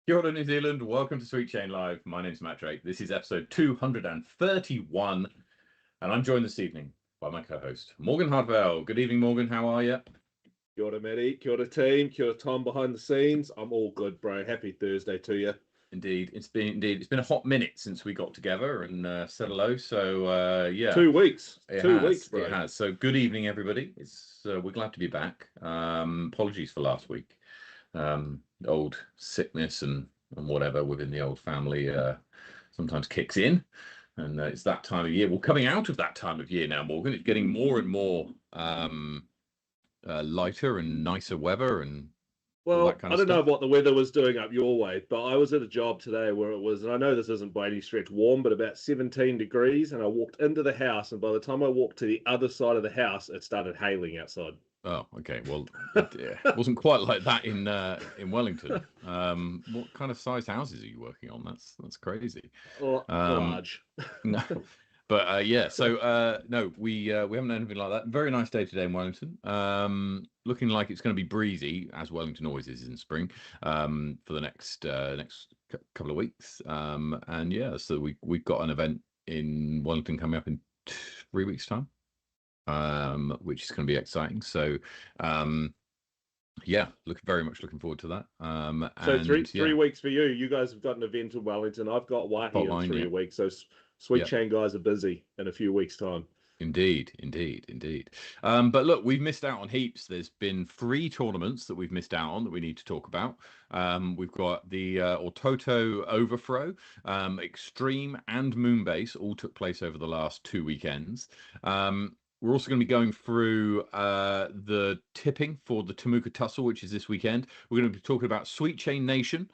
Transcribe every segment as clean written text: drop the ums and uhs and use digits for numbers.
Kia ora, New Zealand. Welcome to Sweet Chain Live. My name's Matt Drake. This is episode 231, and I'm joined this evening by my co-host, Morgan Hardwell. Good evening, Morgan. How are you? Kia ora, Matty. Kia ora, team. Kia ora, Tom behind the scenes. I'm all good, bro. Happy Thursday to you. Indeed, it's been a hot minute since we got together and said hello. So yeah, 2 weeks. It 2 has, weeks, bro. It has. So good evening, everybody. We're glad to be back. Apologies for last week. Old sickness and whatever within the old family sometimes kicks in, and it's that time of year. Well, coming out of that time of year now, Morgan, it's getting more and more lighter and nicer weather and all that kind I of don't stuff. know what the weather was doing up your way, but I was at a job today where it was, and I know this isn't by any stretch warm, but about 17 degrees, and I walked into the house, and by the time I walked to the other side of the house, it started hailing outside. Oh, okay. Well, it wasn't quite like that in Wellington. What kind of sized houses are you working on? That's crazy. Large. No, but yeah. So no, we haven't had anything like that. Very nice day today in Wellington. Looking like it's going to be breezy, as Wellington always is in spring, for the next couple of weeks. And yeah, so we've got an event in Wellington coming up in 3 weeks' time. Which is going to be exciting. So, yeah, very much looking forward to that. So three weeks for you. You guys have got an event in Wellington. I've got Wahi in 3 weeks. So Sweet Chain guys are busy in a few weeks' time. Indeed. But look, we've missed out on heaps. There's been 3 tournaments that we've missed out on that we need to talk about. We've got the Autoto Overthrow, Extreme, and Moonbase all took place over the last 2 weekends. We're also going to be going through the tipping for the Temuka Tussle, which is this weekend. We're going to be talking about Sweet Chain Nation,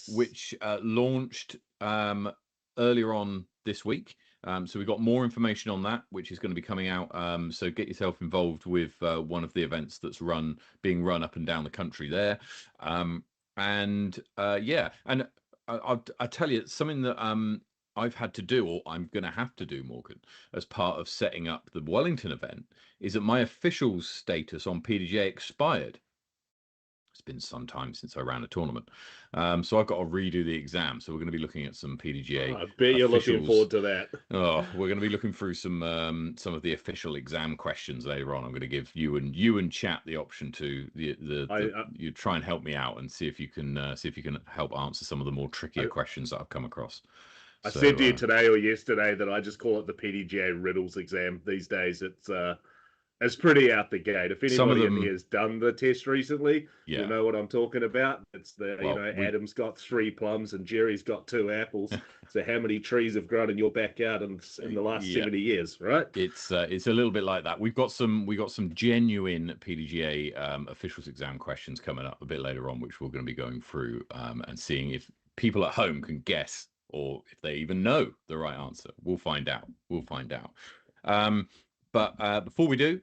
which launched earlier on this week. So we've got more information on that, which is going to be coming out. So get yourself involved with one of the events that's being run up and down the country there. Yeah, and I tell you, something that I've had to do, or I'm going to have to do, Morgan, as part of setting up the Wellington event, is that my officials status on PDGA expired. It's been some time since I ran a tournament, so I've got to redo the exam. So we're going to be looking at some PDGA. I bet you're looking forward to that. Oh, we're going to be looking through some of the official exam questions later on. I'm going to give you and chat the option to you try and help me out and see if you can help answer some of the more trickier questions that I've come across. I said to you today or yesterday that I just call it the PDGA riddles exam. These days, it's pretty out the gate. If anybody in here has done the test recently, you know what I'm talking about. It's Adam's got 3 plums and Jerry's got 2 apples. So how many trees have grown in your backyard in the last 70 years, right? It's a little bit like that. We got some genuine PDGA officials exam questions coming up a bit later on, which we're going to be going through and seeing if people at home can guess or if they even know the right answer. We'll find out. But before we do,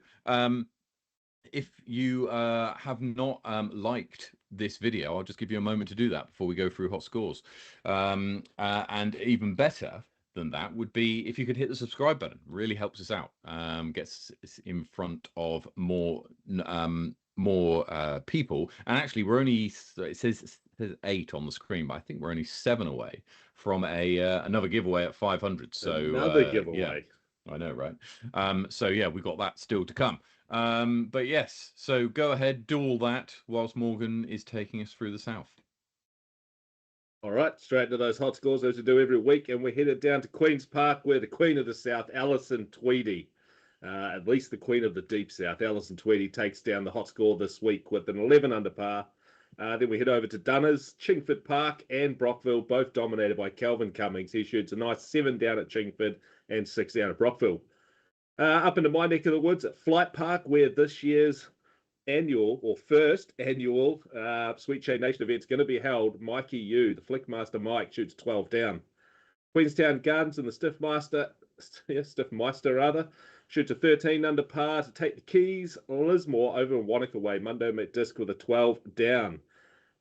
if you have not liked this video, I'll just give you a moment to do that before we go through hot scores. And even better than that would be if you could hit the subscribe button. Really helps us out. Gets us in front of more people. And actually, we're only, it says 8 on the screen, but I think we're only 7 away from another giveaway at 500. So another giveaway. Yeah. I know, right? So yeah, we've got that still to come. But yes, so go ahead, do all that whilst Morgan is taking us through the South. All right, straight to those hot scores as we do every week, and we're headed down to Queen's Park, where the Queen of the South, Alison Tweedy, at least the Queen of the Deep South, Alison Tweedy, takes down the hot score this week with an 11 under par. Then we head over to Dunners, Chingford Park, and Brockville, both dominated by Calvin Cummings. He shoots a nice 7 down at Chingford and 6 down at Brockville. Up into my neck of the woods at Flight Park, where this year's first annual Sweet Chain Nation event is going to be held. Mikey Yu, the Flickmaster Mike, shoots 12 down. Queenstown Gardens and the Stiffmeister shoots a 13 under par to take the keys. Lismore over in Wanaka Way, Mundo met disc with a 12 down.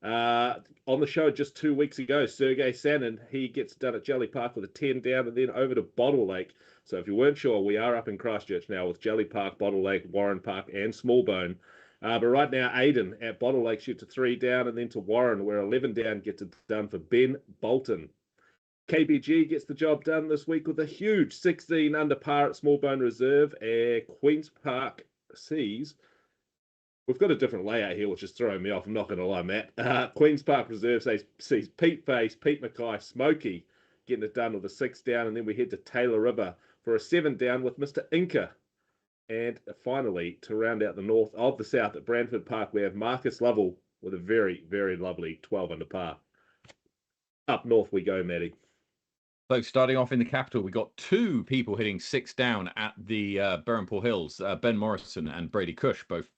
On the show just 2 weeks ago, Sergey Sanin, he gets done at Jelly Park with a 10 down and then over to Bottle Lake. So if you weren't sure, we are up in Christchurch now with Jelly Park, Bottle Lake, Warren Park and Smallbone. But right now, Aiden at Bottle Lake shoots a 3 down, and then to Warren, where 11 down gets it done for Ben Bolton. KBG gets the job done this week with a huge 16 under par at Smallbone Reserve. Queen's Park sees. We've got a different layout here, which is throwing me off. I'm not going to lie, Matt. Queen's Park Reserve sees Pete Face, Pete Mackay, Smokey getting it done with a 6 down, and then we head to Taylor River for a 7 down with Mr. Inca. And finally, to round out the north of the south at Brantford Park, we have Marcus Lovell with a very, very lovely 12 under par. Up north we go, Matty. So starting off in the capital, we got two people hitting 6 down at the Berrenpool Hills. Ben Morrison and Brady Cush both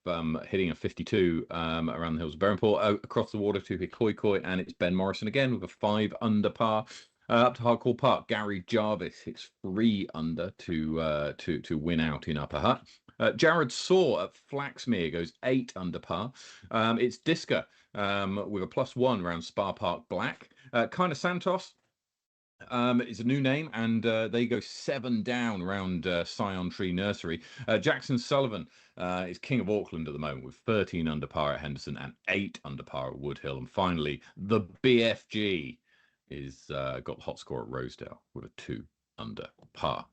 hitting a 52 around the hills of Berrenpool. Across the water to Hikoikoi, and it's Ben Morrison again with a 5 under par. Up to Hardcore Park, Gary Jarvis hits 3 under to win out in Upper Hutt. Jared Saw at Flaxmere goes 8 under par. It's Diska with a +1 around Spa Park Black. Kinda Santos is a new name, and they go 7 down around Scion Tree Nursery. Jackson Sullivan is king of Auckland at the moment with 13 under par at Henderson and 8 under par at Woodhill. And finally, the BFG is got the hot score at Rosedale with a 2 under par.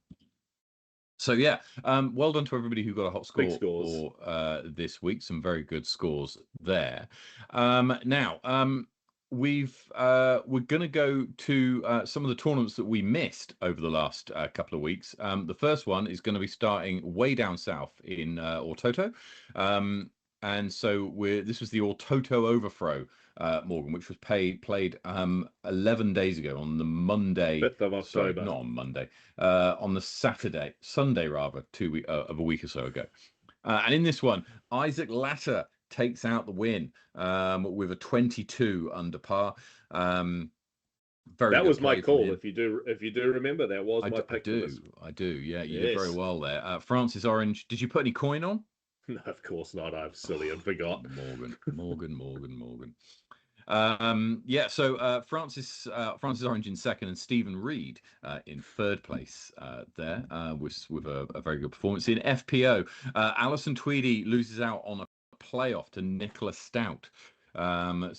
So yeah, well done to everybody who got a hot score for this week. Some very good scores there. Now, we're going to go to some of the tournaments that we missed over the last couple of weeks. The first one is going to be starting way down south in Ortoto. And so this was the Ortoto Overthrow, Morgan, which was played 11 days ago on the Monday. 5th of October. Sorry, not on Monday. On the Sunday rather, of a week or so ago. And in this one, Isaac Latter takes out the win with a 22 under par. That was my call. If you do remember, that was my pick. I do. Yeah, you did very well there. Francis Orange, did you put any coin on? No, of course not. I'm silly and forgot. Morgan. Yeah, so Francis Orange in second and Stephen Reed in third place there with a very good performance. In FPO, Alison Tweedy loses out on a playoff to Nicola Stout. Nicola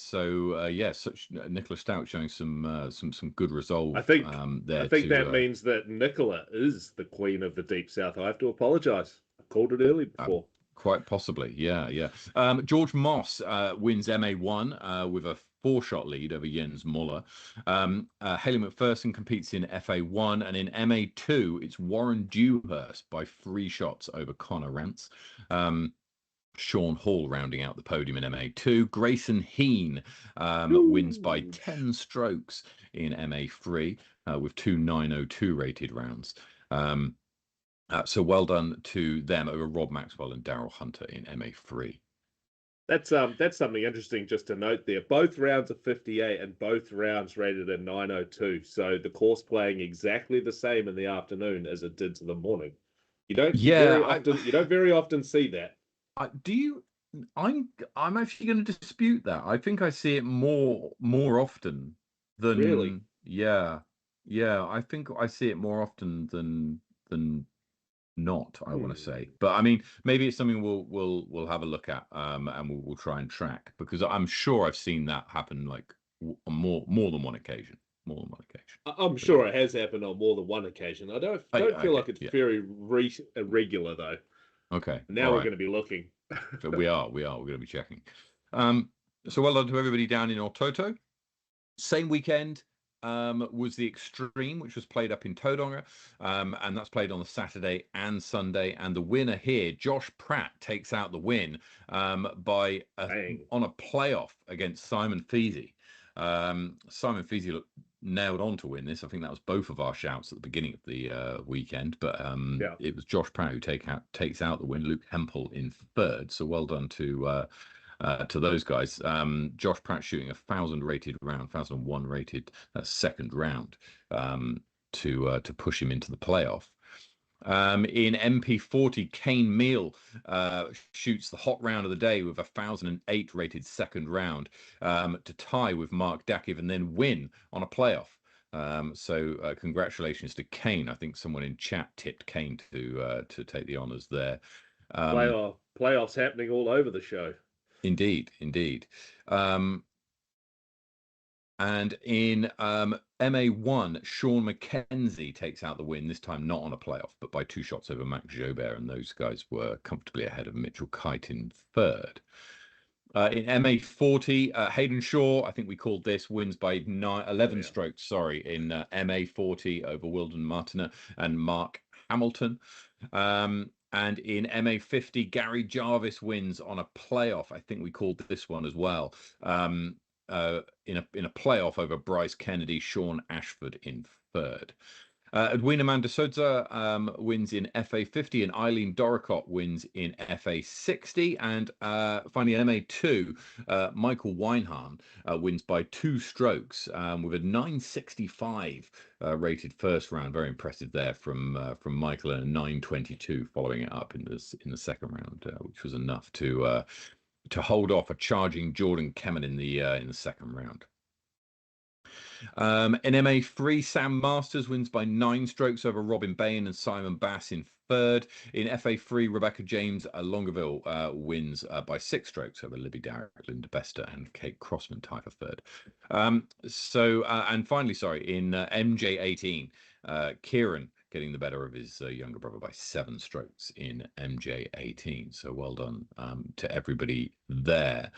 Stout showing some good resolve. I think that means that Nicola is the queen of the Deep South. I have to apologise. I called it early before. Quite possibly, yeah. George Moss wins MA1 with a 4-shot lead over Jens Muller. Haley McPherson competes in FA1, and in MA2, it's Warren Dewhurst by 3 shots over Connor Rance. Sean Hall rounding out the podium in MA2. Grayson Heen wins by 10 strokes in MA3 with 2 902 rated rounds. So well done to them over Rob Maxwell and Daryl Hunter in MA3. That's something interesting just to note there. Both rounds are 58 and both rounds rated at 902. So the course playing exactly the same in the afternoon as it did to the morning. You don't very often see that. I'm actually going to dispute that. I think I see it more often than really. Yeah. I think I see it more often than not. I want to say, but I mean, maybe it's something we'll have a look at, and we'll try and track, because I'm sure I've seen that happen like on more than one occasion. I'm sure it has happened on more than one occasion. I don't feel like it's very irregular though. Okay. Now we're going to be looking. So we are. We're going to be checking. So well done to everybody down in Ortoto. Same weekend was the Extreme, which was played up in Tauranga, and that's played on the Saturday and Sunday. And the winner here, Josh Pratt, takes out the win on a playoff against Simon Feasy. Simon Feasy looked nailed on to win this. I think that was both of our shouts at the beginning of the weekend, but it was Josh Pratt who takes out the win. Luke Hempel in third. So well done to those guys. Josh Pratt shooting 1,000 rated round, 1,001 rated second round to push him into the playoff. In MP40, Kane Meal shoots the hot round of the day with 1,008 rated second round to tie with Mark Dakiv and then win on a playoff. So congratulations to Kane. I think someone in chat tipped Kane to take the honours there. playoffs happening all over the show. Indeed, indeed. And in MA1, Sean McKenzie takes out the win, this time not on a playoff, but by 2 shots over Max Jobert, and those guys were comfortably ahead of Mitchell Kite in 3rd. In MA40, Hayden Shaw, I think we called this, wins by 11 strokes, sorry, in MA40 over Wilden Martiner and Mark Hamilton. And in MA50, Gary Jarvis wins on a playoff. I think we called this one as well. In a playoff over Bryce Kennedy, Sean Ashford in 3rd. Edwina Mandasodza wins in FA50, and Eileen Doricott wins in FA60. And finally, in MA2, Michael Weinhahn wins by 2 strokes with a 965 rated first round. Very impressive there from Michael, and a 922 following it up in the second round, which was enough to hold off a charging Jordan Kemen in the second round. In MA3, Sam Masters wins by 9 strokes over Robin Bain and Simon Bass in 3rd. In FA3, Rebecca James Longueville wins by 6 strokes over Libby Darrett, Linda Bester, and Kate Crossman tie for 3rd. And finally, in MJ18, Kieran getting the better of his younger brother by 7 strokes in MJ18. So well done to everybody there.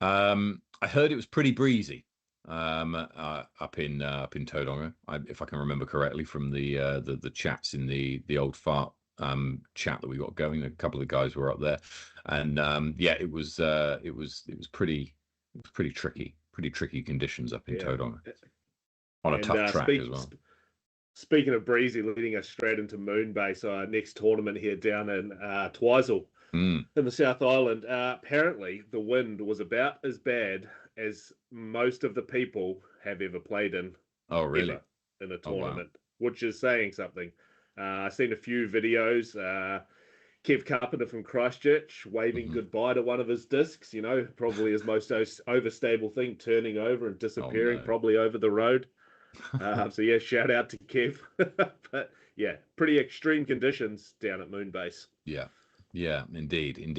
I heard it was pretty breezy up in Tauranga, if I can remember correctly from the chats in the old fart chat that we got going. A couple of the guys were up there, and it was pretty tricky conditions up in Tauranga on a tough track as well. Speaking of breezy, leading us straight into Moonbase, our next tournament here down in Twizel in the South Island. Apparently, the wind was about as bad as most of the people have ever played in. Oh, really? In a tournament, which is saying something. I've seen a few videos. Kev Carpenter from Christchurch waving goodbye to one of his discs, probably his most overstable thing, turning over and disappearing, probably over the road. So shout out to Kev. But pretty extreme conditions down at Moonbase. Yeah, indeed. In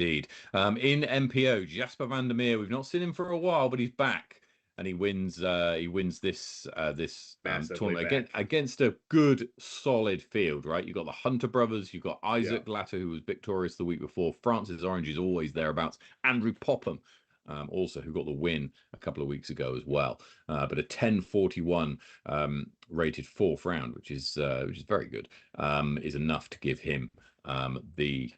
MPO, Jasper van der Meer, we've not seen him for a while, but he's back, and he wins this tournament against a good, solid field, right? You've got the Hunter brothers, you've got Isaac Glatter, who was victorious the week before. Francis Orange is always thereabouts. Andrew Popham, also, who got the win a couple of weeks ago as well. But a 10:41 rated 4th round, which is very good, is enough to give him the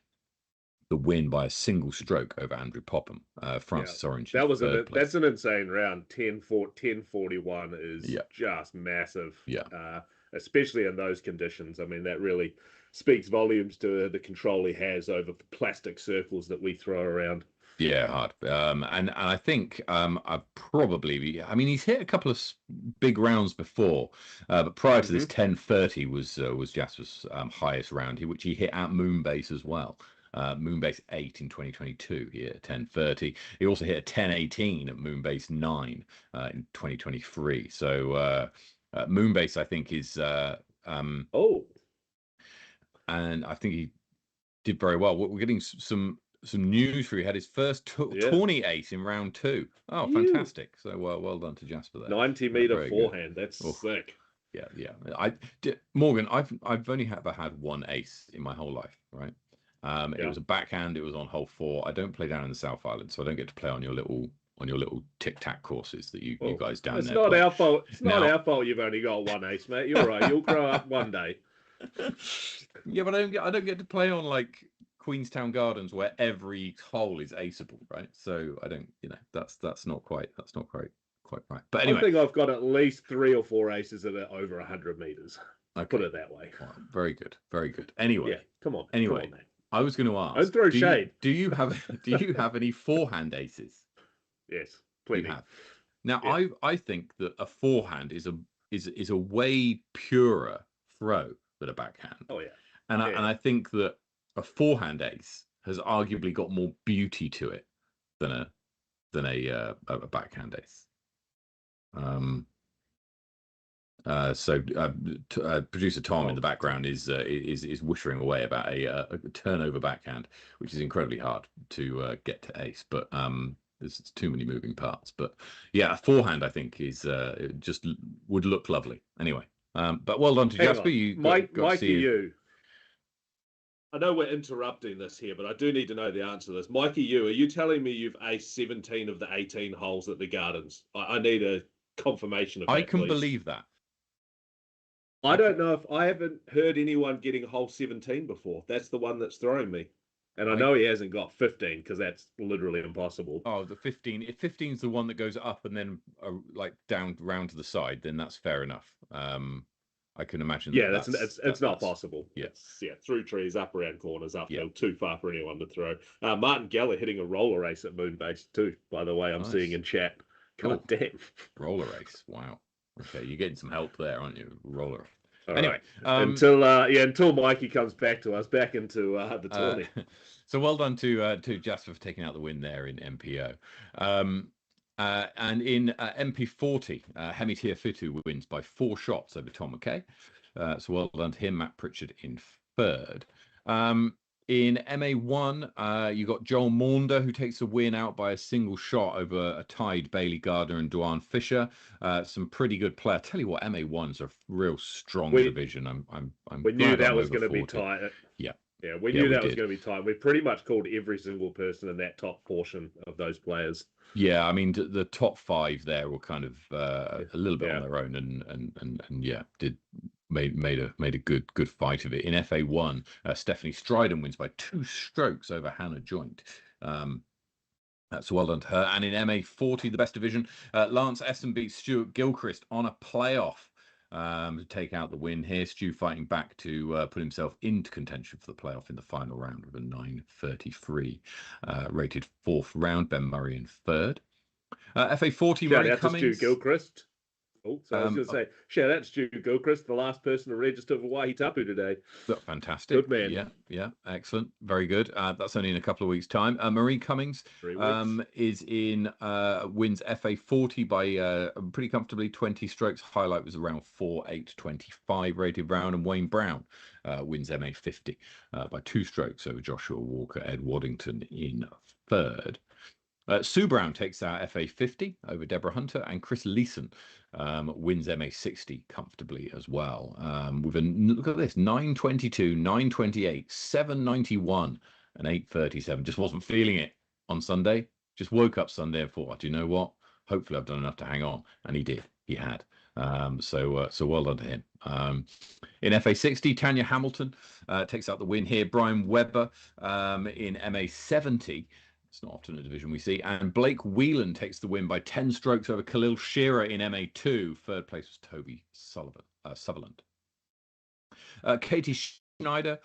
win by a single stroke over Andrew Popham. Francis Orange. That's an insane round. 10:41 is just massive. Especially in those conditions. I mean, that really speaks volumes to the control he has over the plastic circles that we throw around. Yeah, hard. And I think he's hit a couple of big rounds before, but prior to this, 10:30 was Jasper's highest round, which he hit at Moonbase as well. Moonbase 8 in 2022 here at 10:30. He also hit a 10:18 at Moonbase 9 in 2023. So Moonbase, I think, is and I think he did very well. We're getting some news for you. He had his first tourney ace in round 2. Oh, fantastic! So well done to Jasper there. 90-meter forehand. That's sick. Yeah. Morgan, I've only ever had one ace in my whole life, right? It was a backhand. It was on hole 4. I don't play down in the South Island, so I don't get to play on your little tic-tac courses that you guys down there. It's not our fault. It's not our fault you've only got one ace, mate. You're right. You'll grow up one day. Yeah, but I don't get to play on like Queenstown Gardens where every hole is aceable, right? So I don't, that's not quite right. But anyway, I think I've got at least 3 or 4 aces that are over 100 meters. Okay. Put it that way. Well, very good. Anyway, come on. Anyway, come on, mate. I was going to ask. Don't throw shade. Do you have any forehand aces? Yes, plenty. You have. Now, I think that a forehand is a way purer throw than a backhand. Oh yeah. And I think that a forehand ace has arguably got more beauty to it than a backhand ace. Producer Tom in the background is whittering away about a turnover backhand, which is incredibly hard to get to ace. But there's too many moving parts. But yeah, a forehand I think is just would look lovely. Anyway, but well done to Jasper. You got to see you. I know we're interrupting this here, but I do need to know the answer to this. Mikey, are you telling me you've aced 17 of the 18 holes at the Gardens? I need a confirmation of that, I can please. believe that. I don't know if I haven't heard anyone getting hole 17 before. That's the one that's throwing me. And I know he hasn't got 15 because that's literally impossible. Oh, the 15. If 15 is the one that goes up and then like down round to the side, then that's fair enough. I can imagine. Yeah, it's not possible. Yeah, through trees, up around corners, uphill, too far for anyone to throw. Martin Geller hitting a roller race at Moonbase too. By the way, I'm seeing in chat. God damn, roller race! Wow. Okay, you're getting some help there, aren't you? Roller. All anyway, right. Until Mikey comes back to us, back into the tourney. So well done to Jasper for taking out the win there in MPO. And in MP40, Hemi Tiafitu wins by 4 shots over Tom McKay. So well done to him. Matt Pritchard in third. In MA1, you got Joel Maunder, who takes the win out by a single shot over a tied Bailey Gardner and Duane Fisher. Some pretty good play. I tell you what, MA1's a real strong division. We knew that was going to be tight. Yeah, we knew that was going to be tight. We pretty much called every single person in that top portion of those players. Yeah, I mean the top 5 there were kind of a little bit on their own, and made a good fight of it. In FA1, Stephanie Stryden wins by 2 strokes over Hannah Joint. That's well done to her. And in MA40, the best division, Lance Essen beats Stuart Gilchrist on a playoff to take out the win here. Stu fighting back to put himself into contention for the playoff in the final round with a 9.33 rated 4th round. Ben Murray in 3rd. FA40, Murray Cummings. Stu Gilchrist. Oh, so I was going to say, shout out to Stu Gilchrist, the last person to register for Waihi Tapu today. Fantastic. Good man. Yeah, excellent. Very good. That's only in a couple of weeks' time. Marie Cummings is in, wins FA40 by pretty comfortably, 20 strokes. Highlight was around 4.825 rated round. And Wayne Brown wins MA50 by 2 strokes over Joshua Walker, Ed Waddington in 3rd. Sue Brown takes out FA50 over Deborah Hunter, and Chris Leeson wins MA60 comfortably as well. With look at this, 9.22, 9.28, 7.91, and 8.37. Just wasn't feeling it on Sunday. Just woke up Sunday and thought, do you know what? Hopefully I've done enough to hang on. And he did. He had. So well done to him. In FA60, Tanya Hamilton takes out the win here. Brian Webber in MA70. It's not often a division we see. And Blake Whelan takes the win by 10 strokes over Khalil Shearer in MA2. 3rd place was Toby Sutherland. Katie Schneider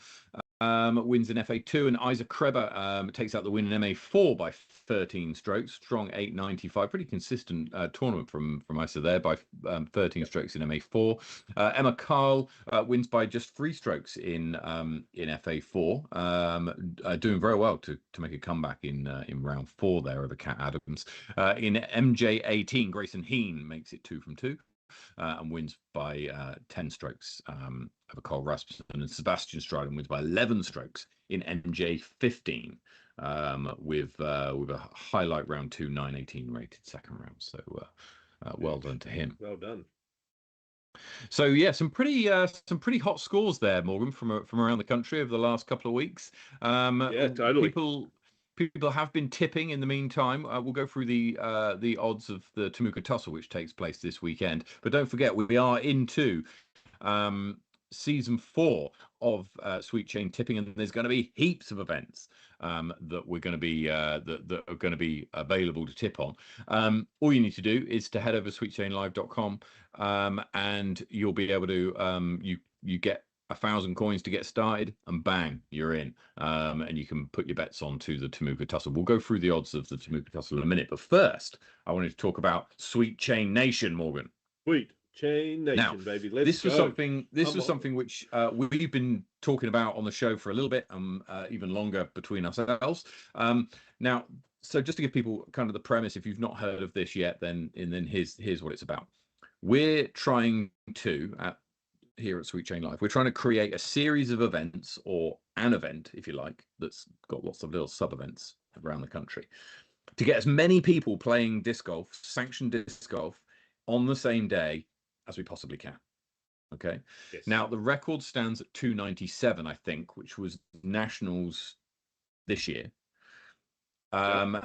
wins in FA2, and Isaac Kreber takes out the win in MA4 by 13 strokes. Strong 8.95. Pretty consistent tournament from Isa there by 13 strokes in MA4. Emma Carl wins by just 3 strokes in FA4. Doing very well to make a comeback in round 4 there over Kat Adams. In MJ18, Grayson Heen makes it 2 from 2. And wins by 10 strokes over Carl Rasmussen, and Sebastian Stryden wins by 11 strokes in MJ15 with a highlight round 2 9.18 rated 2nd round. So well done to him. Well done. So yeah, some pretty hot scores there, Morgan, from around the country over the last couple of weeks. Yeah, totally. People have been tipping in the meantime. We'll go through the odds of the Temuka Tussle, which takes place this weekend. But don't forget, we are into season 4 of Sweet Chain Tipping, and there's going to be heaps of events that we're going to be that are going to be available to tip on. All you need to do is to head over to sweetchainlive.com, and you'll be able to you get 1,000 coins to get started, and bang, you're in. And you can put your bets onto the Temuka Tussle. We'll go through the odds of the Temuka Tussle in a minute, but first, I wanted to talk about Sweet Chain Nation, Morgan. Sweet Chain Nation, now, baby. This was something which we've been talking about on the show for a little bit, even longer between ourselves. Now, so just to give people kind of the premise, if you've not heard of this yet, then here's what it's about. we're trying to here at Sweet Chain Live, we're trying to create a series of events, or an event, if you like, that's got lots of little sub events around the country, to get as many people playing disc golf, sanctioned disc golf, on the same day as we possibly can. Okay. Yes. Now the record stands at 297, I think, which was nationals this year. And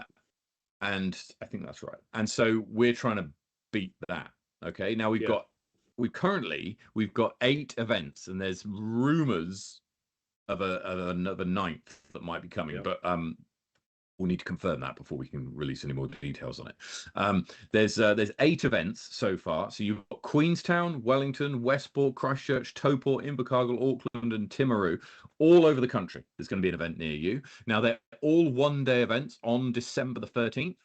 I think that's right. And so we're trying to beat that. Okay. Now we've got 8 events, and there's rumors of another 9th that might be coming, but we'll need to confirm that before we can release any more details on it. There's 8 events so far. So you've got Queenstown, Wellington, Westport, Christchurch, Towport, Invercargill, Auckland, and Timaru, all over the country. There's going to be an event near you. Now they're all one-day events on December the 13th.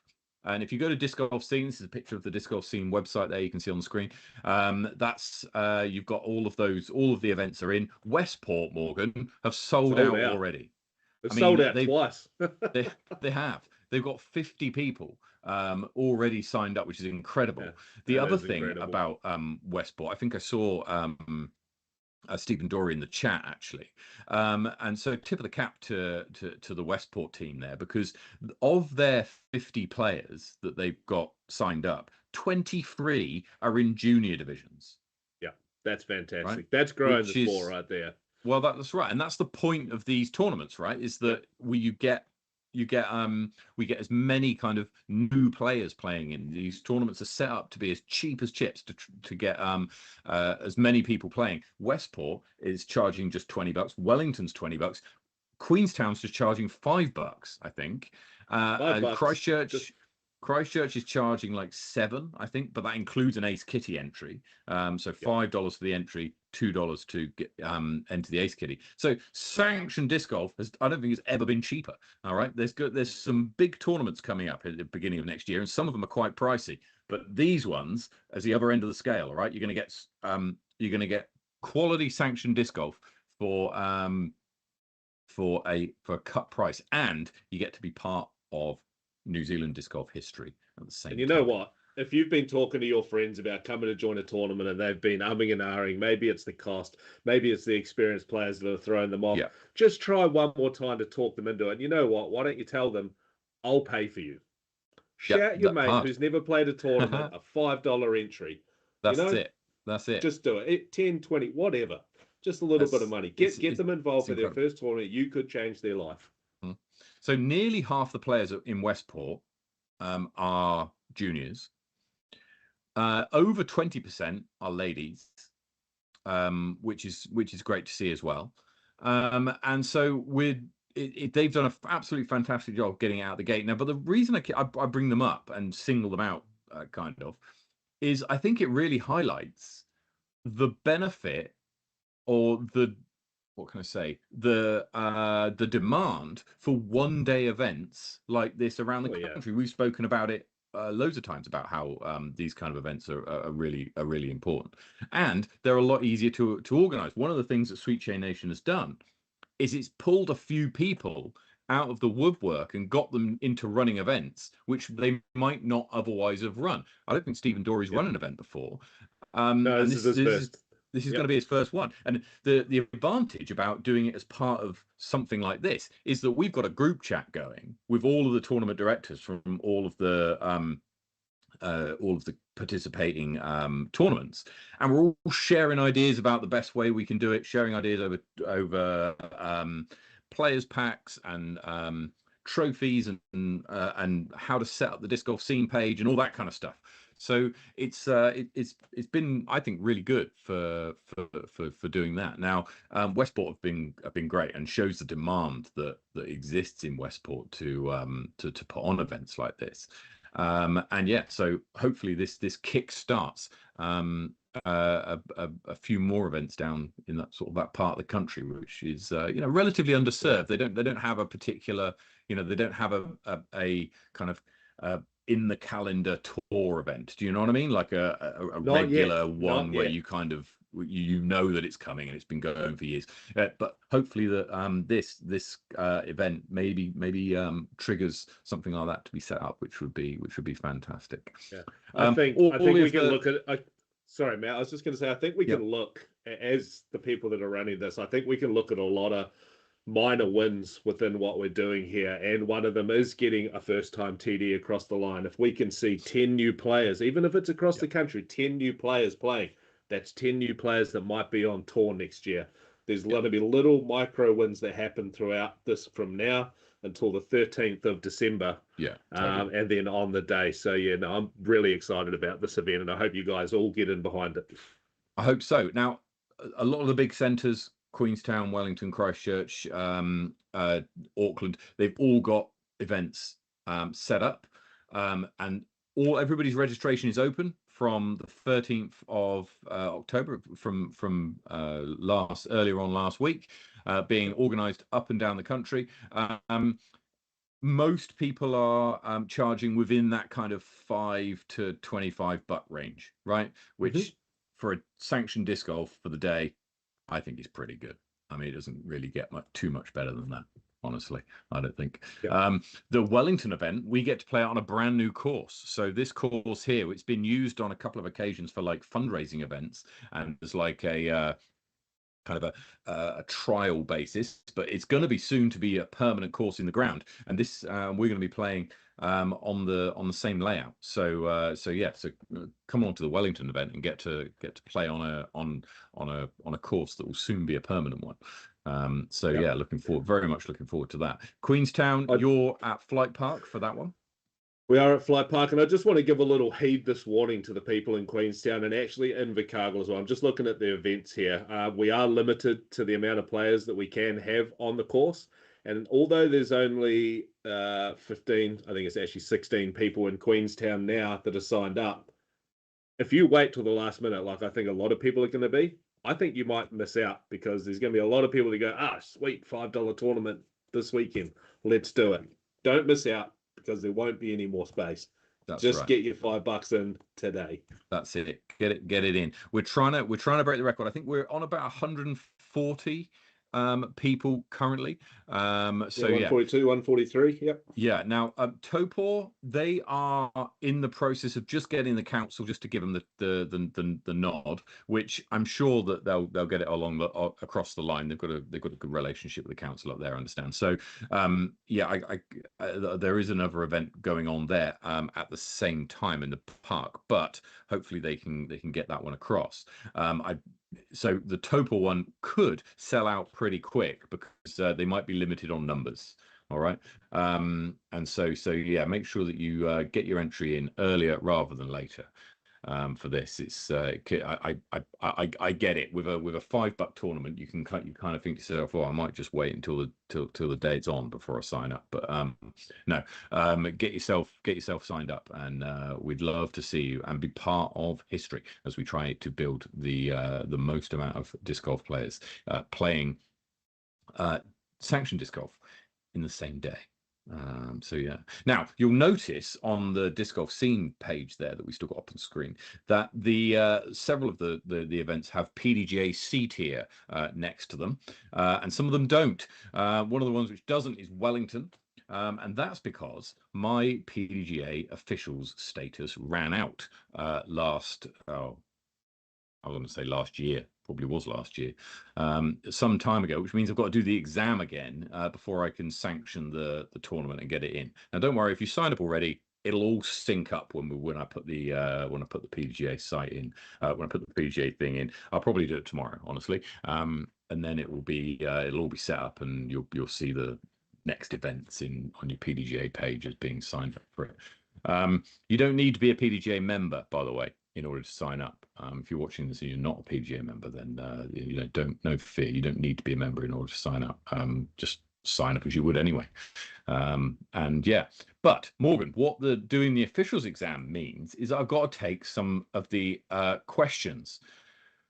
And if you go to Disc Golf Scene, this is a picture of the Disc Golf Scene website there, you can see on the screen. That's you've got all of the events are in. Westport, Morgan, have sold out already. They've sold out twice. they have. They've got 50 people already signed up, which is incredible. Yeah, the other thing about Westport, I think I saw Stephen Dory in the chat, actually. And so tip of the cap to the Westport team there, because of their 50 players that they've got signed up, 23 are in junior divisions. Yeah, that's fantastic. Right? That's growing the sport right there. Well, that's right, and that's the point of these tournaments, right? Is that we get as many kind of new players playing in these tournaments. Are set up to be as cheap as chips to get as many people playing. Westport is charging just $20. Wellington's $20. Queenstown's just charging $5, I think. $5. Christchurch is charging like $7, I think, but that includes an Ace Kitty entry. So $5 for the entry, $2 to get enter the Ace Kitty. So sanctioned disc golf I don't think it's ever been cheaper. All right, there's some big tournaments coming up at the beginning of next year, and some of them are quite pricey. But these ones, as the other end of the scale, all right, you're going to get quality sanctioned disc golf for a cut price, and you get to be part of New Zealand disc golf history at the same time. And you know what? If you've been talking to your friends about coming to join a tournament and they've been umming and ahhing, maybe it's the cost, maybe it's the experienced players that are throwing them off. Yeah. Just try one more time to talk them into it. And you know what? Why don't you tell them, I'll pay for you? Shout your mate who's never played a tournament a $5 entry. That's it. That's it. Just do it. 10, 20, whatever. Just a little bit of money. Get them involved for their first tournament. You could change their life. So nearly half the players in Westport are juniors. Over 20% are ladies, which is great to see as well. And so they've done an absolutely fantastic job getting out of the gate now. But the reason I bring them up and single them out, kind of, is I think it really highlights the benefit, or what can I say? The demand for one-day events like this around the country. We've spoken about it loads of times about how these kind of events are really important, and they're a lot easier to organize. One of the things that Sweet Chain Nation has done is it's pulled a few people out of the woodwork and got them into running events which they might not otherwise have run. I don't think Stephen Dory's run an event before. No, this is his first. This is going to be his first one. And the advantage about doing it as part of something like this is that we've got a group chat going with all of the tournament directors from all of the participating tournaments, and we're all sharing ideas about the best way we can do it, sharing ideas over players packs and trophies and how to set up the disc golf scene page and all that kind of stuff. So it's been, I think, really good for doing that. Now Westport have been great, and shows the demand that exists in Westport to put on events like this. And yeah, so hopefully this kick starts a few more events down in that part of the country, which is relatively underserved. They don't have a particular, they don't have a kind of in the calendar tour event. Do you know what I mean? Like a regular one where you kind of that it's coming and it's been going for years. But hopefully that this event maybe triggers something like that to be set up, which would be fantastic. Yeah, I think we can look at. Sorry, Matt. I was just going to say, I think we Yep. can look as the people that are running this. I think we can look at a lot of minor wins within what we're doing here, and one of them is getting a first-time TD across the line. If we can see 10 new players, even if it's across the country, 10 new players playing, that's 10 new players that might be on tour next year. There's going to be little micro wins that happen throughout this from now until the 13th of December. Yeah, totally. And then on the day. So, yeah, no, I'm really excited about this event, and I hope you guys all get in behind it. I hope so. Now, a lot of the big centres, Queenstown, Wellington, Christchurch, Auckland, they've all got events set up, and everybody's registration is open from the 13th of October, from earlier on last week, being organised up and down the country. Most people are charging within that kind of $5 to $25 range, right? Which for a sanctioned disc golf for the day, I think is pretty good. I mean, it doesn't really get too much better than that, honestly. I don't think. Yep. The Wellington event, we get to play on a brand new course. So this course here, it's been used on a couple of occasions for like fundraising events, and there's like a kind of a trial basis, but it's going to be soon to be a permanent course in the ground. And this we're going to be playing on the same layout. So come on to the Wellington event and get to play on a course that will soon be a permanent one. Yeah, very much looking forward to that. Queenstown, you're at Flight Park for that one. We are at Flight Park, and I just want to give a little heed this warning to the people in Queenstown and actually in Invercargill as well. I'm just looking at the events here. We are limited to the amount of players that we can have on the course. And although there's only 15, I think it's actually 16 people in Queenstown now that are signed up, if you wait till the last minute, like I think a lot of people are going to be, I think you might miss out, because there's going to be a lot of people that go, sweet, $5 tournament this weekend. Let's do it. Don't miss out, because there won't be any more space. That's just right. Get your $5 in today. That's it. Get it in. We're trying to break the record. I think we're on about 140 people currently. So 142, 143. Yep. Yeah. Now, Topor, they are in the process of just getting the council just to give them the nod, which I'm sure that they'll get it along across the line. They've got a good relationship with the council up there, I understand. So there is another event going on there at the same time in the park, but hopefully they can get that one across. So the Topor one could sell out pretty quick, because they might be limited on numbers. All right. And so yeah, make sure that you get your entry in earlier rather than later. For this, it's I get it. With a $5 tournament, you kind of think to yourself, "Oh, I might just wait until the day it's on before I sign up." But no, get yourself signed up, and we'd love to see you and be part of history as we try to build the most amount of disc golf players playing sanctioned disc golf in the same day. So yeah. Now you'll notice on the disc golf scene page there that we still got up on screen that the several of the events have PDGA C tier next to them, and some of them don't. One of the ones which doesn't is Wellington. And that's because my PDGA officials status ran out last year. Probably was last year, some time ago, which means I've got to do the exam again before I can sanction the tournament and get it in. Now, don't worry, if you signed up already, it'll all sync up when I put the PDGA site in, when I put the PDGA thing in. I'll probably do it tomorrow, honestly, and then it'll all be set up, and you'll see the next events on your PDGA page as being signed up for it. You don't need to be a PDGA member, by the way, in order to sign up. If you're watching this and you're not a PGA member, then no fear. You don't need to be a member in order to sign up. Just sign up as you would anyway. And yeah, but Morgan, what doing the officials exam means is I've got to take some of the questions.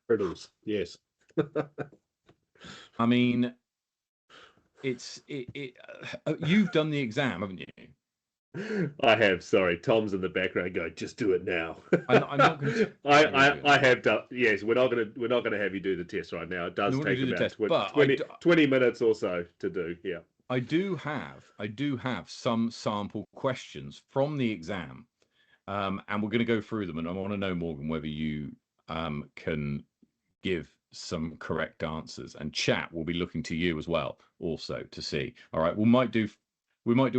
Riddles, yes. I mean, you've done the exam, haven't you? I have. Sorry, Tom's in the background going, just do it now. I'm not going to. I have done. Yes, we're not going to have you do the test right now. It does take about 20 minutes or so to do. Yeah. I do have some sample questions from the exam, and we're going to go through them. And I want to know, Morgan, whether you can give some correct answers, and chat will be looking to you as well also to see. All right, we might do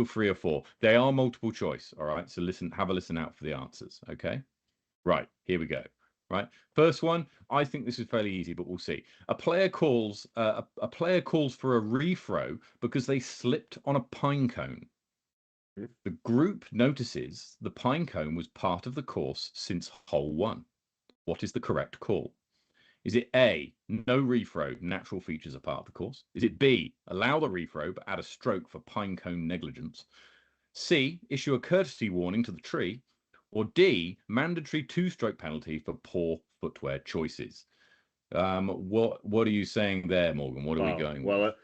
3 or 4. They are multiple choice. All right, so have a listen out for the answers. Okay, right, here we go. Right, first one, I think this is fairly easy, but we'll see. A player calls for a refro because they slipped on a pine cone. The group notices the pine cone was part of the course since hole 1. What is the correct call? Is it A, no refro, natural features are part of the course? Is it B, allow the refro but add a stroke for pine cone negligence? C, issue a courtesy warning to the tree? Or D, mandatory 2-stroke penalty for poor footwear choices? What are you saying there, Morgan? What are we going with?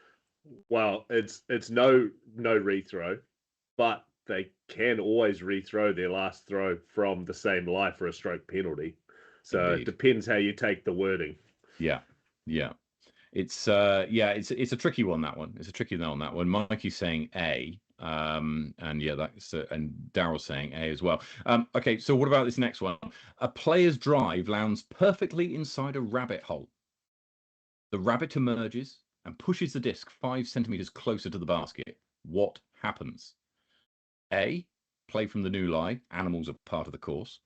Well, it's no rethrow, but they can always rethrow their last throw from the same lie for a stroke penalty. So Indeed. It depends how you take the wording. Yeah. It's a tricky one, that one. It's a tricky one on that one. Mikey's saying A, and yeah, that's and Daryl's saying A as well. Okay, so what about this next one? A player's drive lands perfectly inside a rabbit hole. The rabbit emerges and pushes the disc 5 centimeters closer to the basket. What happens? A, play from the new lie, animals are part of the course.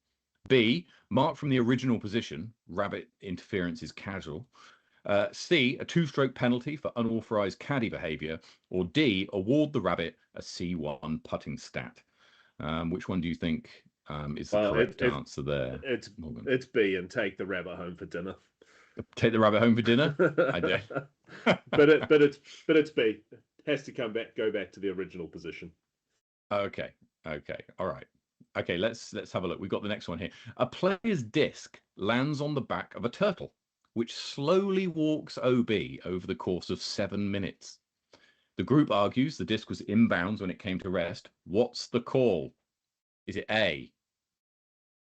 B, mark from the original position, rabbit interference is casual. C, a 2-stroke penalty for unauthorized caddy behavior. Or D, award the rabbit a C1 putting stat. Which one do you think is the correct answer there? It's B, and take the rabbit home for dinner. Take the rabbit home for dinner? I did. but it's B. It has to go back to the original position. Okay. All right. Okay, let's have a look. We've got the next one here. A player's disc lands on the back of a turtle, which slowly walks OB over the course of 7 minutes. The group argues the disc was inbounds when it came to rest. What's the call? Is it A,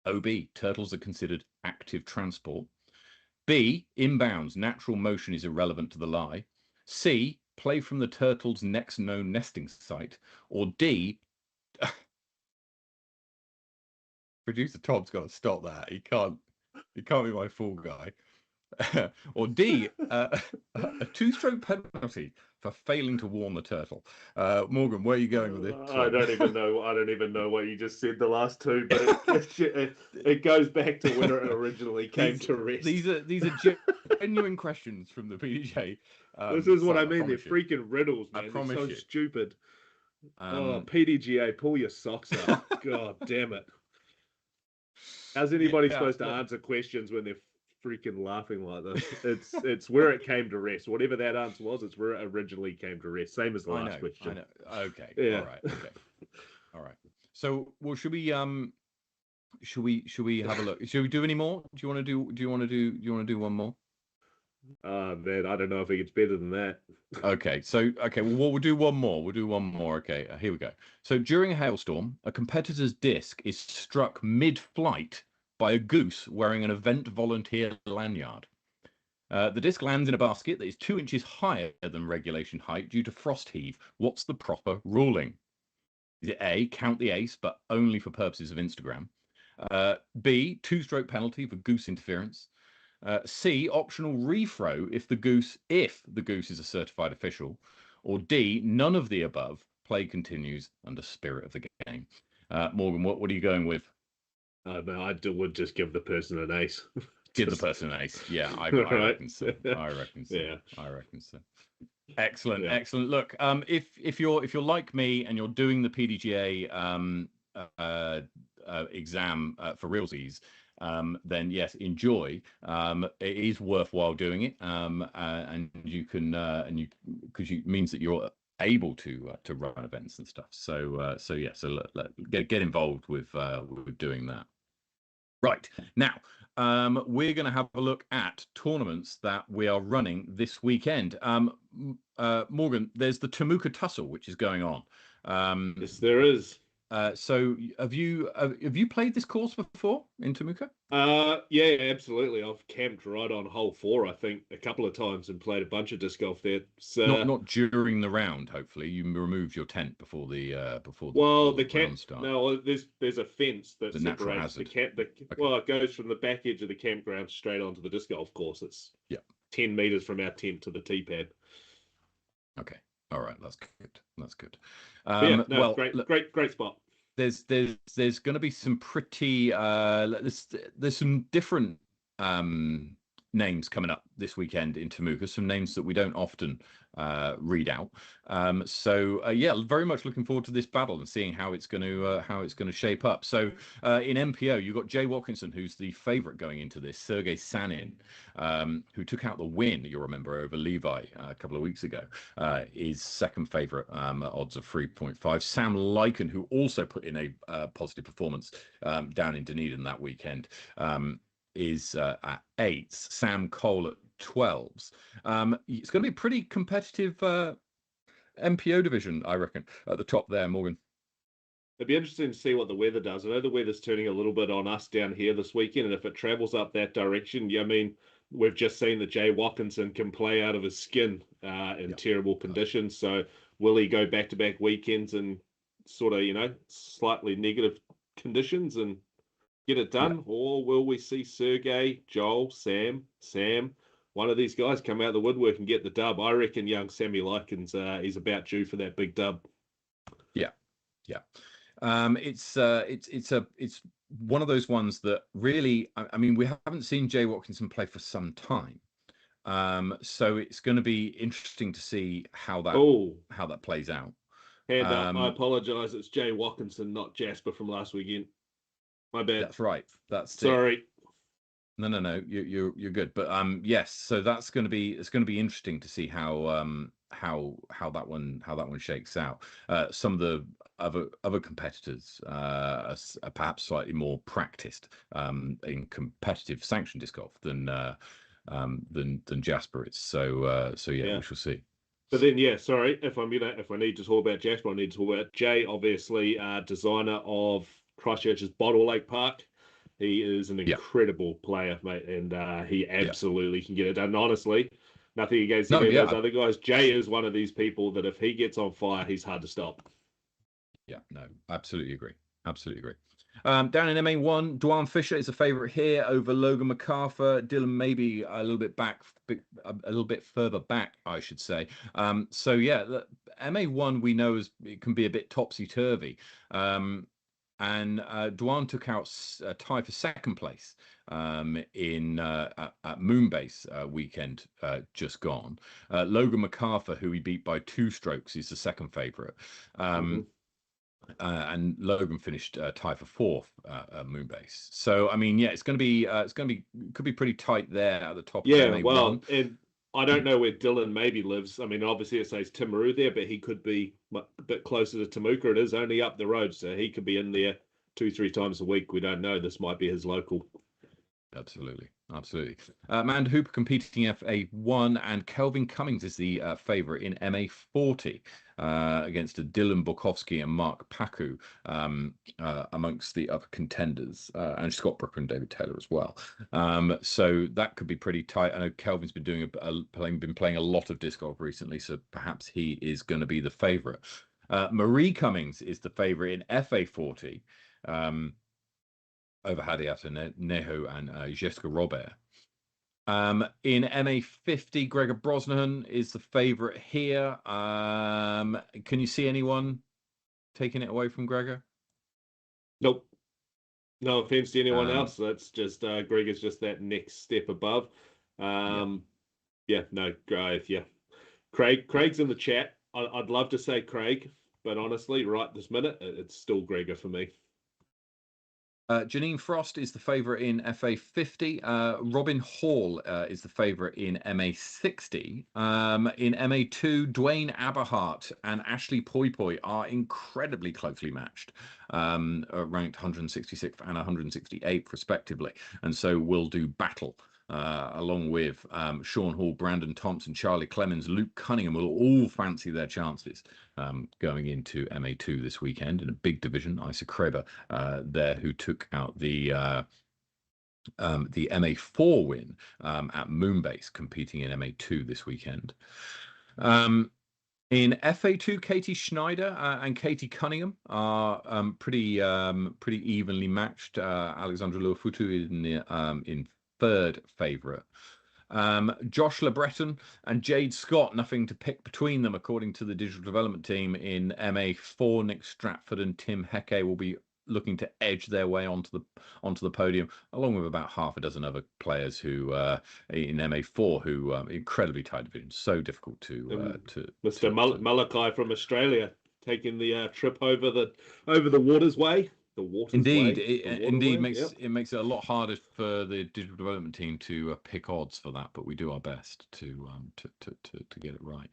OB, turtles are considered active transport? B, inbounds, natural motion is irrelevant to the lie? C, play from the turtle's next known nesting site? Or D, producer Tom's got to stop that. He can't be my fool guy. Or D, a 2-stroke penalty for failing to warn the turtle. Morgan, where are you going with this? I don't even know what you just said the last two, but it goes back to when it originally came to rest. These are genuine questions from the PDJ. This is what I mean. They're freaking riddles, man. They're so stupid. PDGA, pull your socks up. God damn it. How's anybody supposed to answer questions when they're freaking laughing like this? It's where it came to rest. Whatever that answer was, it's where it originally came to rest. Same as the last question. I know. Okay. Yeah. All right. So, well, should we have a look? Should we do any more? Do you want to do one more? Man, I don't know if it gets better than that. Okay. Well, we'll do one more. Okay, here we go. So during a hailstorm, a competitor's disc is struck mid-flight by a goose wearing an event volunteer lanyard. The disc lands in a basket that is 2 inches higher than regulation height due to frost heave. What's the proper ruling? Is it A, count the ace, but only for purposes of Instagram? B, 2-stroke penalty for goose interference? C, optional refro if the goose is a certified official? Or D, none of the above, play continues under spirit of the game? Morgan, what are you going with? No, I would just give the person an ace. Give the person an ace. Yeah, I reckon so. I reckon so. Yeah. I reckon so. Excellent. Look, if you're like me and you're doing the PDGA exam for realsies, then yes, enjoy. It is worthwhile doing it, and you can, because it means that you're able to run events and stuff. So get involved with doing that. Right now, we're going to have a look at tournaments that we are running this weekend. Morgan, there's the Temuka Tussle, which is going on. Yes, there is. So have you played this course before in Temuka? Yeah, absolutely. I've camped right on hole 4, I think, a couple of times and played a bunch of disc golf there. Not during the round. Hopefully, you removed your tent before the Well, the the camp. round start. No, there's a fence that It's a natural separates the hazard. camp. Well, it goes from the back edge of the campground straight onto the disc golf course. It's Yeah. 10 meters from our tent to the tee pad. Okay. All right. That's good. That's good. Yeah, no, Well, great, look, great spot. there's going to be some pretty there's some different names coming up this weekend in Temuka, some names that we don't often read out. So yeah, very much looking forward to this battle and seeing how it's going to shape up. So in MPO, you've got Jay Watkinson, who's the favorite going into this, Sergey Sanin, who took out the win, you'll remember, over Levi a couple of weeks ago, is second favorite at odds of 3.5. Sam Lycan, who also put in a positive performance down in Dunedin that weekend, is at 8s. Sam Cole at 12s. It's going to be a pretty competitive MPO division, I reckon, at the top there, Morgan. It'd be interesting to see what the weather does. I know the weather's turning a little bit on us down here this weekend, and if it travels up that direction, I mean, we've just seen that Jay Watkinson can play out of his skin in terrible conditions. So will he go back-to-back weekends and sort of, slightly negative conditions and get it done? Or will we see Sergey, Joel, Sam, one of these guys come out of the woodwork and get the dub? I reckon young Sammy Likens, he's about due for that big dub. Yeah. It's one of those ones that really, I mean, we haven't seen Jay Watkinson play for some time. So it's going to be interesting to see how that plays out. Hand up, I apologize. It's Jay Watkinson, not Jasper from last weekend. My bad. That's right. Sorry. No. You're good. But yes. So it's going to be interesting to see how that one shakes out. Some of the other competitors are perhaps slightly more practiced in competitive sanction disc golf than Jasper is. So yeah, we shall see. But then, yeah, sorry, if I need to talk about Jasper, I need to talk about Jay, obviously, designer of Christchurch's Bottle Lake Park. He is an incredible player, mate, and he absolutely can get it done. And honestly, nothing against any of those other guys. Jay is one of these people that if he gets on fire, he's hard to stop. Yeah, no, absolutely agree. Down in MA1, Dwan Fisher is a favourite here over Logan MacArthur. Dylan maybe a little bit further back, I should say. So yeah, MA1 we know it can be a bit topsy turvy. And Dwan took out a tie for second place in at Moonbase weekend just gone. Logan MacArthur, who he beat by 2 strokes, is the second favourite. And Logan finished tied for 4th at Moonbase. So I mean, yeah, could be pretty tight there at the top. Yeah, of MA1. well, and I don't know where Dylan maybe lives. I mean, obviously it says Timaru there, but he could be a bit closer to Temuka. It is only up the road, so he could be in there 2-3 times a week. We don't know. This might be his local. Absolutely. Amanda Hooper competing FA1, and Kelvin Cummings is the favourite in MA40 against Dylan Bukowski and Mark Paku amongst the other contenders, and Scott Brooker and David Taylor as well. So that could be pretty tight. I know Kelvin's been been playing a lot of disc golf recently, so perhaps he is going to be the favourite. Marie Cummings is the favourite in FA40. Over Hadiata Neho and Jessica Robert. In MA50, Gregor Brosnahan is the favourite here. Can you see anyone taking it away from Gregor? Nope. No offense to anyone else. That's just Gregor's just that next step above. Craig's in the chat. I'd love to say Craig, but honestly, right this minute, it's still Gregor for me. Janine Frost is the favourite in FA50. Robin Hall is the favourite in MA60. In MA2, Dwayne Aberhart and Ashley Poi Poi are incredibly closely matched, ranked 166th and 168th respectively, and so will do battle along with Sean Hall, Brandon Thompson, Charlie Clemens, Luke Cunningham will all fancy their chances going into MA2 this weekend in a big division. Isa Kreber there, who took out the MA4 win at Moonbase, competing in MA2 this weekend. In FA2, Katie Schneider and Katie Cunningham are pretty evenly matched. Alexandra Luafutu in third favourite. Josh LeBreton and Jade Scott, nothing to pick between them, according to the digital development team. In MA4, Nick Stratford and Tim Hecke will be looking to edge their way onto the podium, along with about half a dozen other players who in MA4 who incredibly tight division, so difficult to Mr. Malachi from Australia taking the trip over the water's way. Indeed, it makes it a lot harder for the digital development team to pick odds for that, but we do our best to get it right.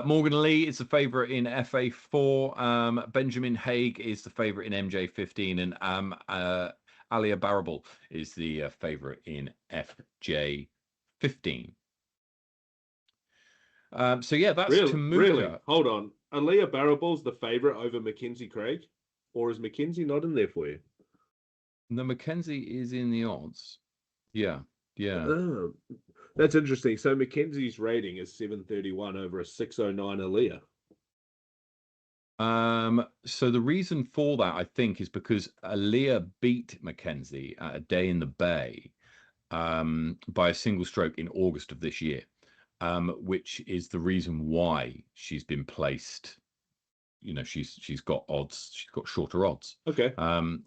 Morgan Lee is the favourite in FA4. Benjamin Haig is the favourite in MJ15, and Alia Barable is the favourite in FJ15. So yeah, that's Temuka. Really, hold on. Alia Barable's the favourite over Mackenzie Craig. Or is Mackenzie not in there for you? No, Mackenzie is in the odds. Yeah. Oh, that's interesting. So Mackenzie's rating is 731 over a 609 Aaliyah. So the reason for that, I think, is because Aaliyah beat Mackenzie at a day in the Bay by a single stroke in August of this year, which is the reason why she's been placed. She's got odds. She's got shorter odds. Okay.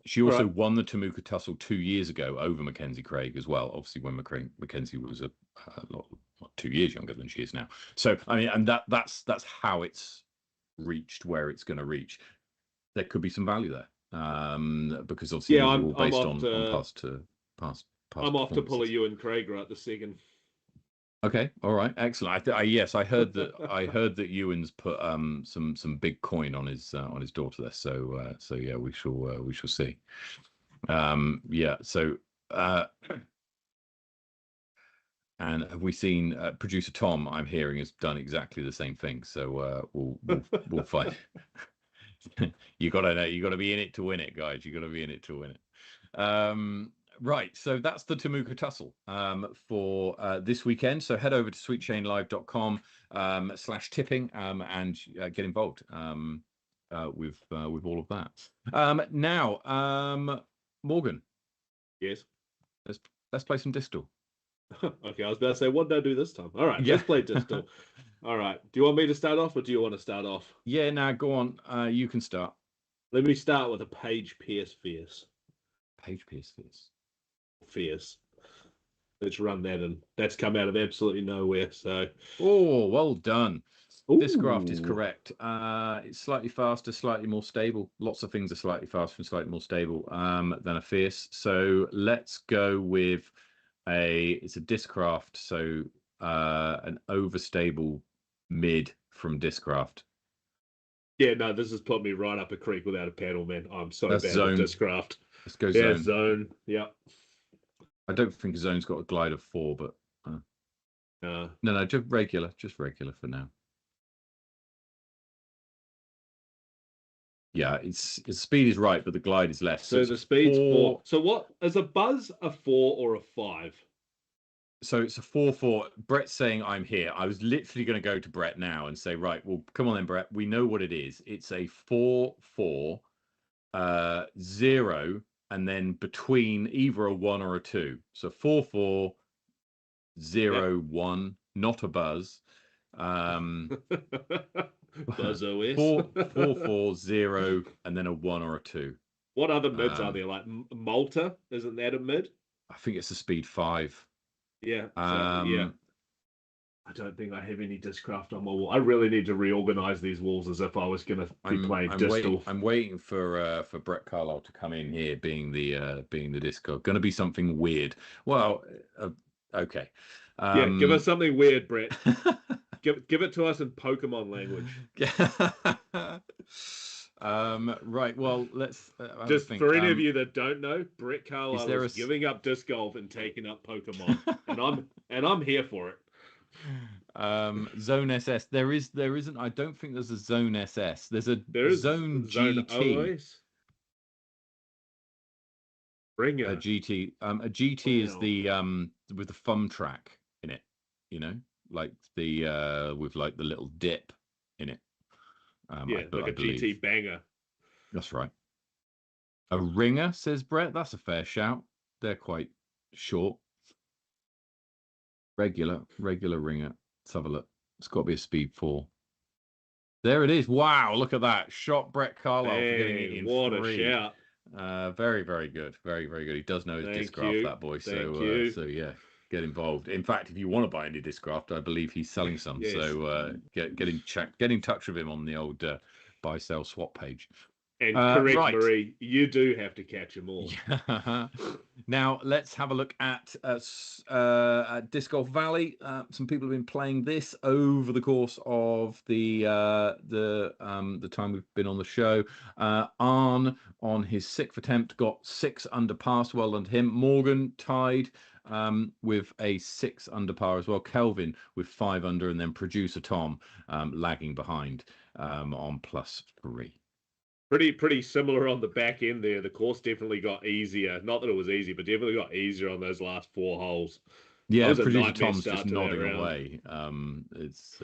She also won the Temuka Tussle 2 years ago over Mackenzie Craig as well. Obviously, when Mackenzie was a lot 2 years younger than she is now. So I mean, and that's how it's reached where it's going to reach. There could be some value there because obviously these are all based on past. I'm off to pull a Ewan Craig right this second. Okay, all right, excellent. Yes, I heard that. I heard that Ewan's put some big coin on his daughter there. So yeah, we shall see. Yeah. So and have we seen producer Tom? I'm hearing has done exactly the same thing. So we'll find. You gotta be in it to win it, guys. You gotta be in it to win it. Right, so that's the Temuka Tussle for this weekend. So head over to sweetchainlive.com/tipping and get involved with all of that. Now, Morgan. Yes. Let's play some Distal. Okay, I was about to say, what did I do this time? All right, let's play Distal. All right, do you want me to start off, or do you want to start off? Yeah, now go on. You can start. Let me start with a Paige Pierce Fierce. Paige Pierce Fierce. Fierce. Let's run that, and that's come out of absolutely nowhere. So, well done. Ooh. This graft is correct. It's slightly faster, slightly more stable. Lots of things are slightly faster and slightly more stable than a Fierce. So let's go with it's a Discraft, so an overstable mid from Discraft. Yeah, no, this has put me right up a creek without a paddle, man. I'm so bad at Discraft. Let's go zone. Zone. Yeah. I don't think a zone's got a glide of 4, but no, just regular for now. Yeah, its speed is right, but the glide is less. So the speed's 4. So what is a buzz, a 4 or a 5? So it's a 4-4. Brett's saying I'm here. I was literally going to go to Brett now and say, right, well, come on then, Brett. We know what it is. It's a 4-4, 0, and then between either a 1 or a 2. So 4-4, 0, 1, not a buzz. Buzz OS. 4-4, 0, and then a 1 or a 2. What other mids are there? Like Malta? Isn't that a mid? I think it's a speed 5. Yeah. Yeah. I don't think I have any Discraft on my wall. I really need to reorganize these walls as if I was going to be playing Distal. I'm waiting for Brett Carlisle to come in here, being the Disco. Going to be something weird. Well, okay. Yeah, give us something weird, Brett. give it to us in Pokemon language. Right. Well, let's have a Just think. for any of you that don't know, Brett Carlisle there is giving up disc golf and taking up Pokemon, and I'm here for it. Zone SS. There isn't. I don't think there's a Zone SS. There's a Zone GT. OS. Ringer. A GT. A GT is the with the thumb track in it. You know, like the with like the little dip in it. Yeah, like a GT banger. That's right. A ringer, says Brett. That's a fair shout. They're quite short. Regular ringer. Let's have a look. It's got to be a speed 4. There it is. Wow, look at that. Shot Brett Carlisle for getting it in what 3. A shout. Very good. Very good. He does know his discraft, that boy. So yeah, get involved. In fact, if you want to buy any discraft, I believe he's selling some. Yes. So get in touch with him on the old buy sell swap page. And correct, right. Marie, you do have to catch them all. Yeah. Now let's have a look at Disc Golf Valley. Some people have been playing this over the course of the time we've been on the show. Arn on his 6th attempt got 6 under par. Well done to him. Morgan tied with a 6 under par as well. Kelvin with 5 under, and then producer Tom lagging behind on +3. Pretty similar on the back end there. The course definitely got easier. Not that it was easy, but definitely got easier on those last 4 holes. Yeah, producer Tom's just nodding away. It's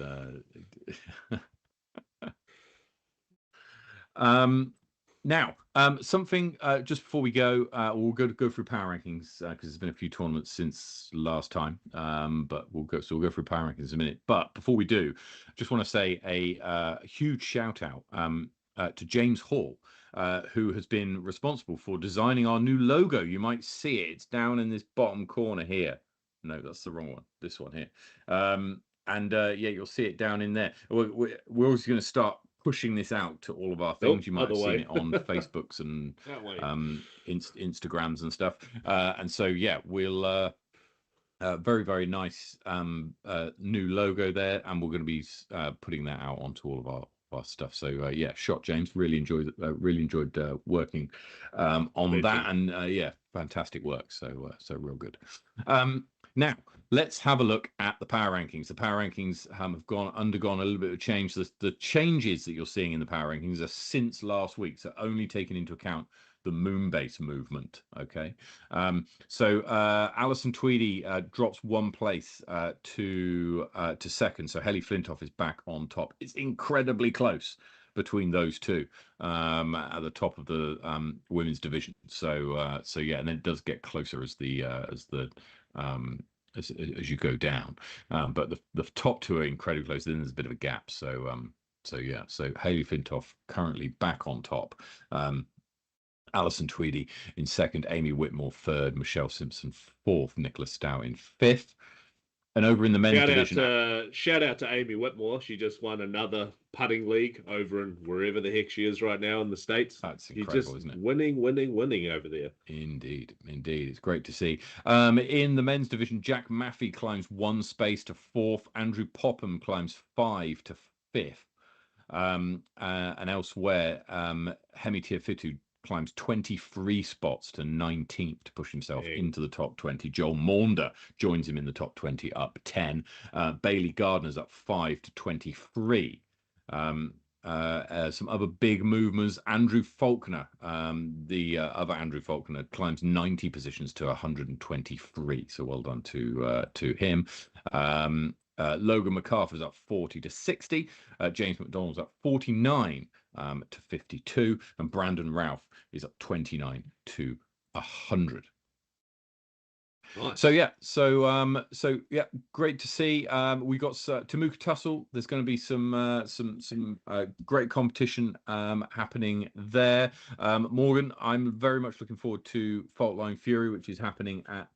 now something just before we go, we'll go through power rankings because there's been a few tournaments since last time. But we'll go through power rankings in a minute. But before we do, just want to say a huge shout out to James Hall, who has been responsible for designing our new logo. You might see it. It's down in this bottom corner here. No, that's the wrong one. This one here. Yeah, you'll see it down in there. We're always going to start pushing this out to all of our things. You might have seen it on Facebooks and Instagrams and stuff. And so, yeah, we'll... very nice new logo there, and we're going to be putting that out onto all of our stuff. So yeah, shot James. Really enjoyed working on that, and yeah, fantastic work. So real good. Now let's have a look at the power rankings. The power rankings have undergone a little bit of change. The changes that you're seeing in the power rankings are since last week, so only taken into account the Moonbase movement. Okay, so Alison Tweedy drops 1 place to 2nd. So Helly Flintoff is back on top. It's incredibly close between those two at the top of the women's division. So yeah, and then it does get closer as you go down. But the top 2 are incredibly close. Then there's a bit of a gap. So yeah, so Helly Flintoff currently back on top. Alison Tweedy in 2nd, Amy Whitmore 3rd, Michelle Simpson 4th, Nicola Stout in 5th. And over in the men's division... shout out to Amy Whitmore. She just won another putting league over in wherever the heck she is right now in the States. That's incredible, isn't it? Winning over there. Indeed. It's great to see. In the men's division, Jack Maffey climbs 1 space to 4th. Andrew Popham climbs 5 to 5th. And elsewhere, Hemi Tiafitu climbs 23 spots to 19th to push himself into the top 20. Joel Maunder joins him in the top 20, up 10. Bailey Gardner's up 5 to 23. Some other big movements. Andrew Faulkner, the other Andrew Faulkner, climbs 90 positions to 123. So well done to him. Logan MacArthur's up 40 to 60. James McDonald's up 49 to 52, and Brandon Ralph is up 29 to 100. Nice. So yeah, so yeah, great to see. We got Temuka Tussle. There's going to be some great competition happening there. Morgan, I'm very much looking forward to Faultline Fury, which is happening at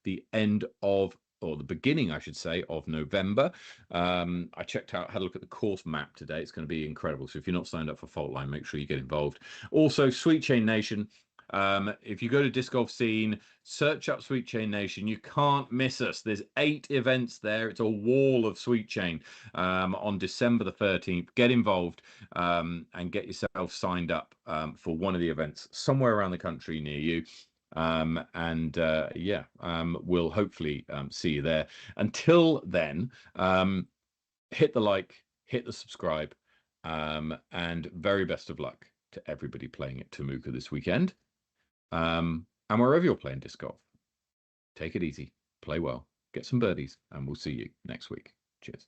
the end of, or the beginning, I should say, of November. I had a look at the course map today. It's going to be incredible. So if you're not signed up for Faultline, make sure you get involved. Also, Sweet Chain Nation, If you go to Disc Golf Scene, search up Sweet Chain Nation. You can't miss us. There's 8 events there. It's a wall of Sweet Chain on December the 13th. Get involved and get yourself signed up for one of the events somewhere around the country near you. We'll hopefully see you there. Until then, hit the like, hit the subscribe, and very best of luck to everybody playing at Temuka this weekend. And wherever you're playing disc golf, take it easy, play well, get some birdies, and we'll see you next week. Cheers.